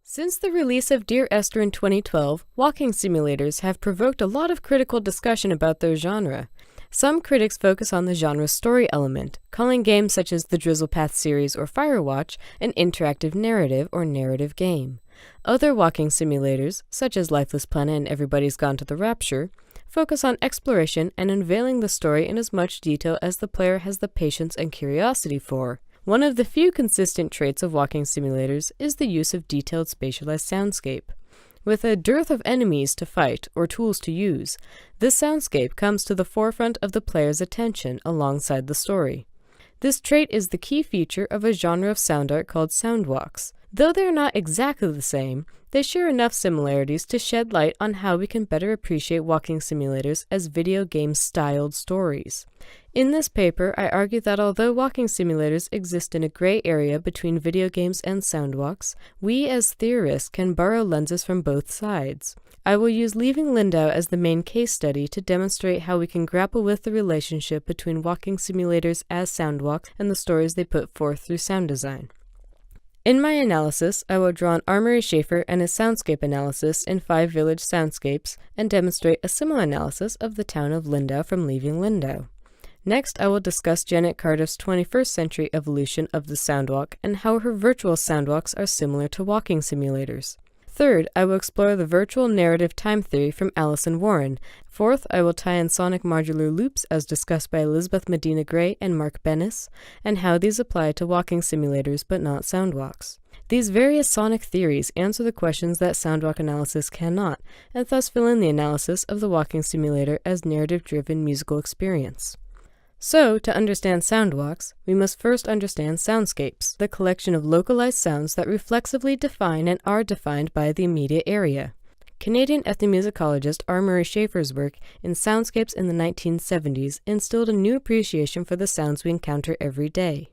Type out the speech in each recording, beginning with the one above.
Since the release of Dear Esther in 2012, walking simulators have provoked a lot of critical discussion about their genre. Some critics focus on the genre's story element, calling games such as the Drizzlepath series or Firewatch an interactive narrative or narrative game. Other walking simulators, such as Lifeless Planet and Everybody's Gone to the Rapture, focus on exploration and unveiling the story in as much detail as the player has the patience and curiosity for. One of the few consistent traits of walking simulators is the use of detailed spatialized soundscape. With a dearth of enemies to fight or tools to use, this soundscape comes to the forefront of the player's attention alongside the story. This trait is the key feature of a genre of sound art called soundwalks. Though they are not exactly the same, they share enough similarities to shed light on how we can better appreciate walking simulators as video game-styled stories. In this paper, I argue that although walking simulators exist in a gray area between video games and soundwalks, we as theorists can borrow lenses from both sides. I will use Leaving Lindau as the main case study to demonstrate how we can grapple with the relationship between walking simulators as soundwalks and the stories they put forth through sound design. In my analysis, I will draw on Amory Schaefer and his soundscape analysis in 5 village soundscapes and demonstrate a similar analysis of the town of Lindau from Leaving Lindau. Next, I will discuss Janet Cardiff's 21st century evolution of the soundwalk and how her virtual soundwalks are similar to walking simulators. Third, I will explore the virtual narrative time theory from Alison Warren. Fourth, I will tie in sonic modular loops as discussed by Elizabeth Medina Gray and Mark Bennis, and how these apply to walking simulators but not soundwalks. These various sonic theories answer the questions that soundwalk analysis cannot, and thus fill in the analysis of the walking simulator as narrative-driven musical experience. So, to understand soundwalks, we must first understand soundscapes, the collection of localized sounds that reflexively define and are defined by the immediate area. Canadian ethnomusicologist Amory Schaefer's work in soundscapes in the 1970s instilled a new appreciation for the sounds we encounter every day.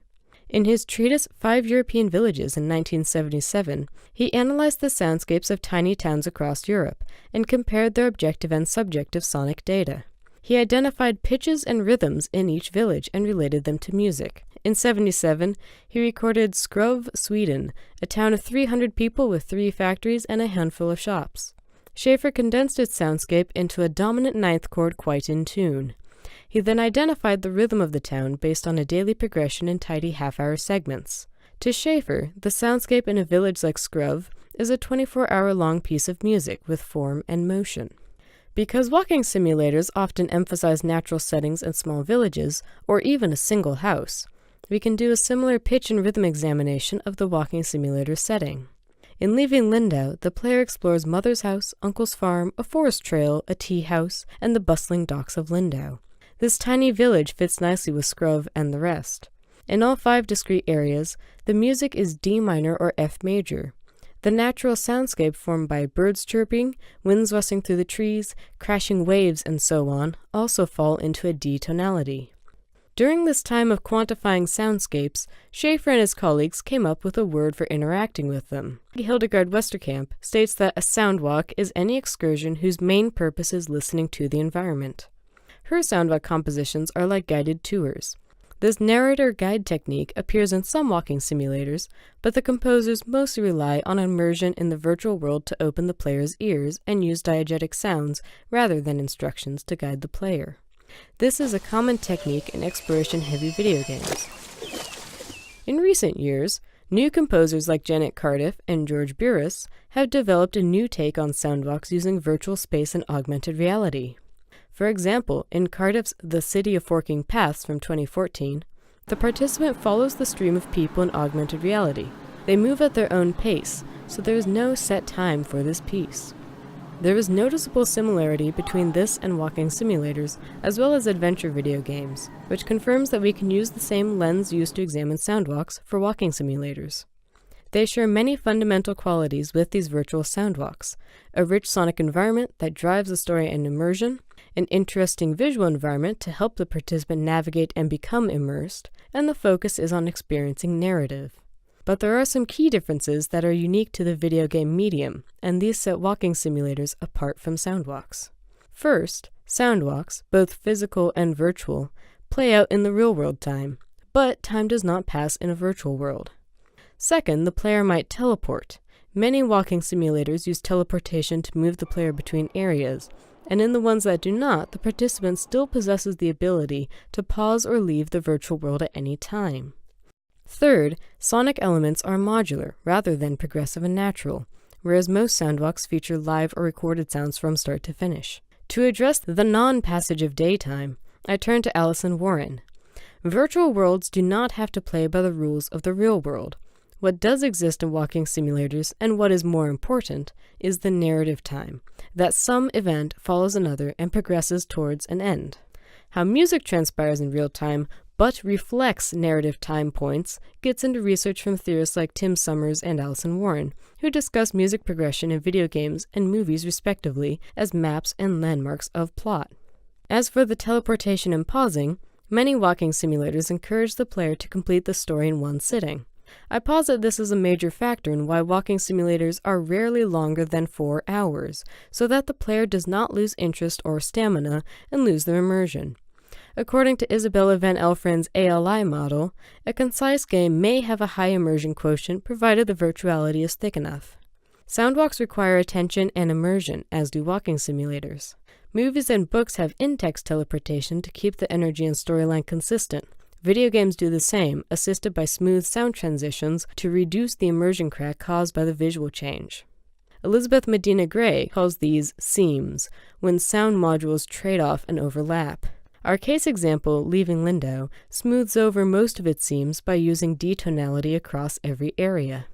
In his treatise 5 European Villages in 1977, he analyzed the soundscapes of tiny towns across Europe and compared their objective and subjective sonic data. He identified pitches and rhythms in each village and related them to music. In 1977, he recorded Skrov, Sweden, a town of 300 people with 3 factories and a handful of shops. Schaefer condensed its soundscape into a dominant ninth chord quite in tune. He then identified the rhythm of the town based on a daily progression in tidy half-hour segments. To Schaefer, the soundscape in a village like Skrov is a 24-hour-long piece of music with form and motion. Because walking simulators often emphasize natural settings and small villages, or even a single house, we can do a similar pitch and rhythm examination of the walking simulator setting. In Leaving Lindau, the player explores Mother's house, Uncle's farm, a forest trail, a tea house, and the bustling docks of Lindau. This tiny village fits nicely with Skrov and the rest. In all 5 discrete areas, the music is D minor or F major. The natural soundscape formed by birds chirping, winds rustling through the trees, crashing waves, and so on, also fall into a D tonality. During this time of quantifying soundscapes, Schaefer and his colleagues came up with a word for interacting with them. Hildegard Westerkamp states that a soundwalk is any excursion whose main purpose is listening to the environment. Her soundwalk compositions are like guided tours. This narrator-guide technique appears in some walking simulators, but the composers mostly rely on immersion in the virtual world to open the player's ears and use diegetic sounds rather than instructions to guide the player. This is a common technique in exploration-heavy video games. In recent years, new composers like Janet Cardiff and George Buras have developed a new take on soundwalks using virtual space and augmented reality. For example, in Cardiff's The City of Forking Paths from 2014, the participant follows the stream of people in augmented reality. They move at their own pace, so there is no set time for this piece. There is noticeable similarity between this and walking simulators, as well as adventure video games, which confirms that we can use the same lens used to examine soundwalks for walking simulators. They share many fundamental qualities with these virtual soundwalks: a rich sonic environment that drives the story and immersion, an interesting visual environment to help the participant navigate and become immersed, and the focus is on experiencing narrative. But there are some key differences that are unique to the video game medium, and these set walking simulators apart from soundwalks. First, soundwalks, both physical and virtual, play out in the real-world time, but time does not pass in a virtual world. Second, the player might teleport, Many walking simulators use teleportation to move the player between areas, and in the ones that do not, the participant still possesses the ability to pause or leave the virtual world at any time. Third, sonic elements are modular rather than progressive and natural, whereas most soundwalks feature live or recorded sounds from start to finish. To address the non-passage of daytime, I turn to Alison Warren. Virtual worlds do not have to play by the rules of the real world. What does exist in walking simulators, and what is more important, is the narrative time, that some event follows another and progresses towards an end. How music transpires in real time, but reflects narrative time points, gets into research from theorists like Tim Summers and Alison Warren, who discuss music progression in video games and movies respectively as maps and landmarks of plot. As for the teleportation and pausing, many walking simulators encourage the player to complete the story in one sitting. I posit this is a major factor in why walking simulators are rarely longer than 4 hours, so that the player does not lose interest or stamina and lose their immersion. According to Isabella Van Elfren's ALI model, a concise game may have a high immersion quotient provided the virtuality is thick enough. Soundwalks require attention and immersion, as do walking simulators. Movies and books have in-text teleportation to keep the energy and storyline consistent. Video games do the same, assisted by smooth sound transitions to reduce the immersion crack caused by the visual change. Elizabeth Medina Gray calls these seams, when sound modules trade off and overlap. Our case example, Leaving Lindo, smooths over most of its seams by using detonality across every area.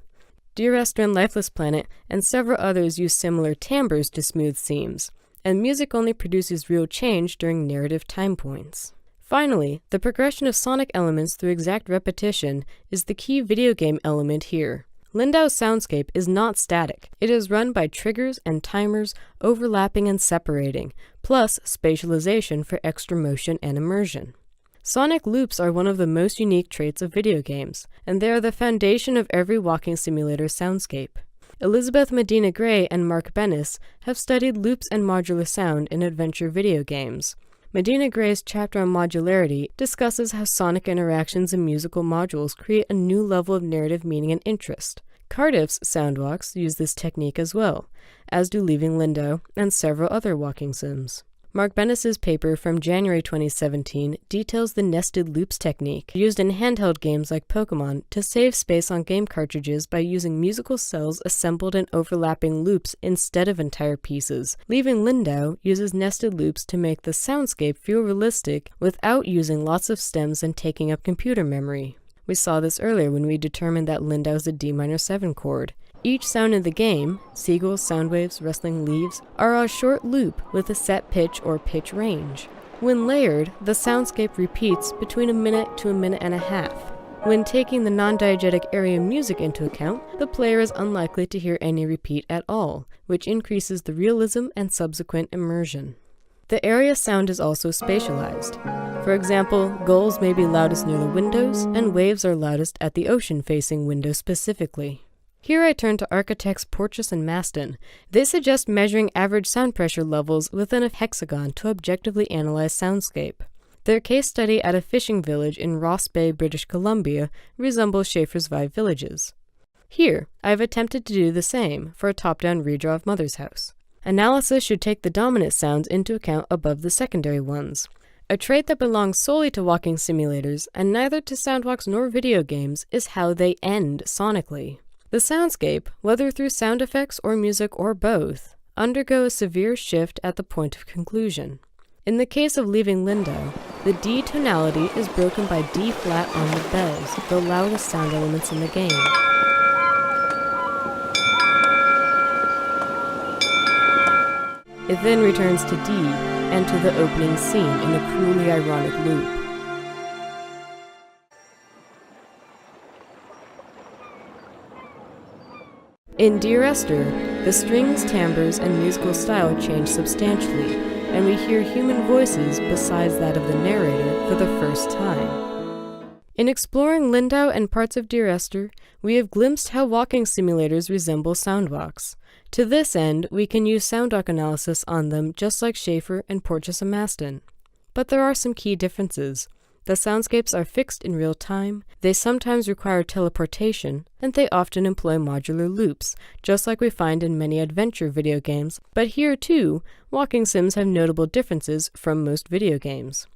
Dear Esther and Lifeless Planet and several others use similar timbres to smooth seams, and music only produces real change during narrative time points. Finally, the progression of sonic elements through exact repetition is the key video game element here. Lindau's soundscape is not static. It is run by triggers and timers overlapping and separating, plus spatialization for extra motion and immersion. Sonic loops are one of the most unique traits of video games, and they are the foundation of every walking simulator soundscape. Elizabeth Medina Gray and Mark Bennis have studied loops and modular sound in adventure video games. Medina Gray's chapter on modularity discusses how sonic interactions and musical modules create a new level of narrative meaning and interest. Cardiff's soundwalks use this technique as well, as do Leaving Lindo and several other walking sims. Mark Bennis's paper from January 2017 details the nested loops technique used in handheld games like Pokemon to save space on game cartridges by using musical cells assembled in overlapping loops instead of entire pieces. Leaving Lindo uses nested loops to make the soundscape feel realistic without using lots of stems and taking up computer memory. We saw this earlier when we determined that Lindo is a D minor 7 chord. Each sound in the game, seagulls, sound waves, rustling leaves, are a short loop with a set pitch or pitch range. When layered, the soundscape repeats between a minute to a minute and a half. When taking the non-diegetic area music into account, the player is unlikely to hear any repeat at all, which increases the realism and subsequent immersion. The area sound is also spatialized. For example, gulls may be loudest near the windows, and waves are loudest at the ocean-facing window specifically. Here I turn to architects Porteous and Maston. They suggest measuring average sound pressure levels within a hexagon to objectively analyze soundscape. Their case study at a fishing village in Ross Bay, British Columbia, resembles Schaefer's 5 villages. Here, I have attempted to do the same for a top-down redraw of Mother's House. Analysis should take the dominant sounds into account above the secondary ones. A trait that belongs solely to walking simulators, and neither to soundwalks nor video games, is how they end sonically. The soundscape, whether through sound effects or music or both, undergo a severe shift at the point of conclusion. In the case of Leaving Lindo, the D tonality is broken by D flat on the bells, the loudest sound elements in the game. It then returns to D and to the opening scene in a cruelly ironic loop. In Dear Esther, the strings, timbres, and musical style change substantially, and we hear human voices besides that of the narrator for the first time. In exploring Lindau and parts of Dear Esther, we have glimpsed how walking simulators resemble soundwalks. To this end, we can use soundwalk analysis on them just like Schaefer and Porteous and Maston. But there are some key differences. The soundscapes are fixed in real time, they sometimes require teleportation, and they often employ modular loops, just like we find in many adventure video games, but here too, walking sims have notable differences from most video games.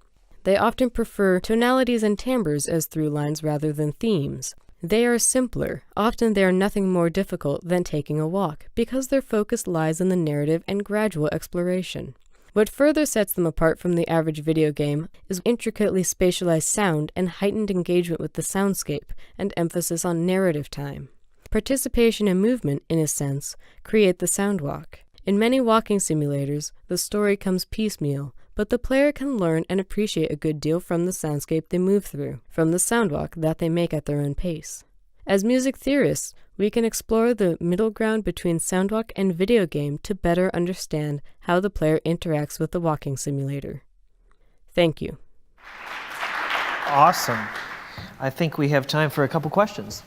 They often prefer tonalities and timbres as through lines rather than themes. They are simpler. Often they are nothing more difficult than taking a walk, because their focus lies in the narrative and gradual exploration. What further sets them apart from the average video game is intricately spatialized sound and heightened engagement with the soundscape, and emphasis on narrative time. Participation and movement, in a sense, create the soundwalk. In many walking simulators, the story comes piecemeal, but the player can learn and appreciate a good deal from the soundscape they move through, from the soundwalk that they make at their own pace. As music theorists, we can explore the middle ground between soundwalk and video game to better understand how the player interacts with the walking simulator. Thank you. Awesome. I think we have time for a couple questions.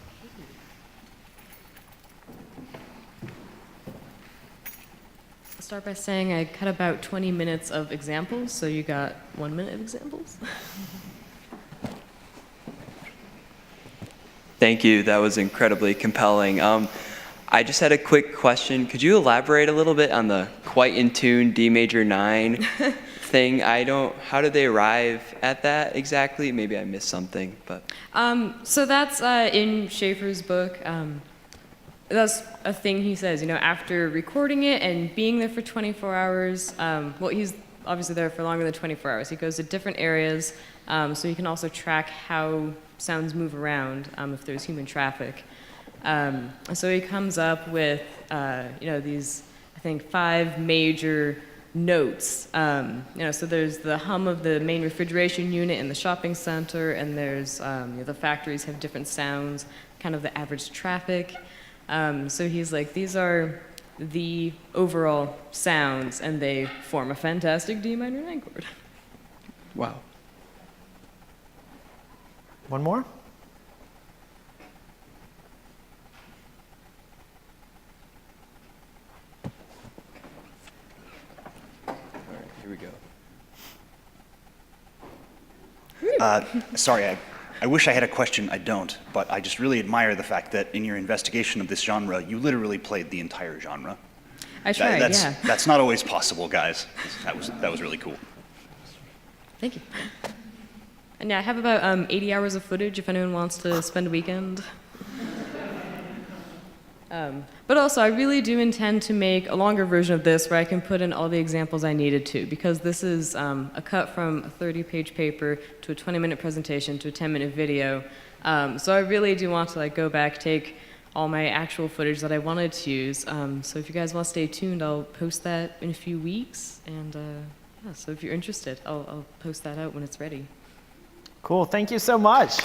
I'll start by saying I cut about 20 minutes of examples, so you got 1 minute of examples. Thank you. That was incredibly compelling. I just had a quick question. Could you elaborate a little bit on the quite in tune D major 9 thing? How did they arrive at that exactly? Maybe I missed something, but. So that's in Schaefer's book. That's a thing he says, after recording it and being there for 24 hours, well, he's obviously there for longer than 24 hours. He goes to different areas, so you can also track how sounds move around if there's human traffic. So he comes up with, these, I think, 5 major notes. So there's the hum of the main refrigeration unit in the shopping center, and there's, the factories have different sounds, kind of the average traffic. So he's like, these are the overall sounds, and they form a fantastic D minor 9 chord. Wow. One more? All right, here we go. Sorry, I wish I had a question. I don't, but I just really admire the fact that in your investigation of this genre, you literally played the entire genre. I tried, yeah. That's not always possible, guys. That was really cool. Thank you. And yeah, I have about 80 hours of footage if anyone wants to spend a weekend. But also, I really do intend to make a longer version of this where I can put in all the examples I needed to, because this is a cut from a 30-page paper to a 20-minute presentation to a 10-minute video. So I really do want to go back, take all my actual footage that I wanted to use. So if you guys want to stay tuned, I'll post that in a few weeks. And yeah, so if you're interested, I'll post that out when it's ready. Cool. Thank you so much.